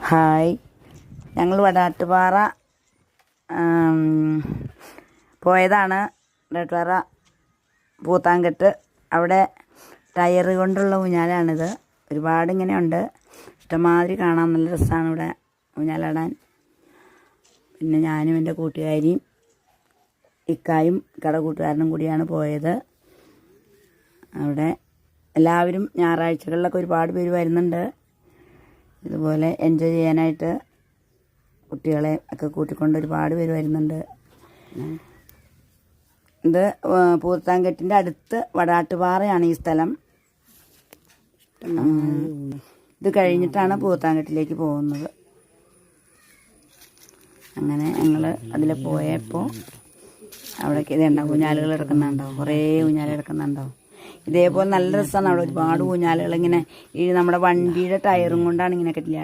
Hi, ഞങ്ങൾ വടാട്ടുപാറ പോയതാണ്. വടാട്ടുപാറ പൂത്താൻകെട്ട്. അവിടെ ടയർ കൊണ്ടുള്ള ഊഞ്ഞാലാണിത്. ഒരുപാട് ഇങ്ങനെയുണ്ട്, ഇഷ്ടമാതിരി കാണാൻ നല്ല രസമാണ് ഇവിടെ ഊഞ്ഞാലാടാൻ. പിന്നെ ഞാനും എൻ്റെ കൂട്ടുകാരിയും ഇക്കായും കൂട്ടുകാരനും കൂടിയാണ് പോയത്. അവിടെ എല്ലാവരും ഞായറാഴ്ചകളിലൊക്കെ ഒരുപാട് പേര് വരുന്നുണ്ട്. ഇതുപോലെ എൻജോയ് ചെയ്യാനായിട്ട് കുട്ടികളെ ഒക്കെ കൂട്ടിക്കൊണ്ട് ഒരുപാട് പേര് വരുന്നുണ്ട്. ഇത് പൂത്താൻകെട്ടിൻ്റെ അടുത്ത് വടാട്ടുപാറയാണ് ഈ സ്ഥലം. ഇത് കഴിഞ്ഞിട്ടാണ് പൂത്താൻകെട്ടിലേക്ക് പോകുന്നത്. അങ്ങനെ ഞങ്ങൾ അതിൽ പോയപ്പോൾ അവിടേക്ക് ഇതുണ്ടാവും, ഊഞ്ഞാലുകൾ എടുക്കുന്നുണ്ടാവും, കുറേ ഊഞ്ഞാൽ എടുക്കുന്നുണ്ടാവും. ഇതേപോലെ നല്ല രസമാണ്. അവിടെ ഒരുപാട് ഊഞ്ഞാലുകൾ ഇങ്ങനെ ഈ നമ്മുടെ വണ്ടിയുടെ ടയറും കൊണ്ടാണ് ഇങ്ങനെ കെട്ടി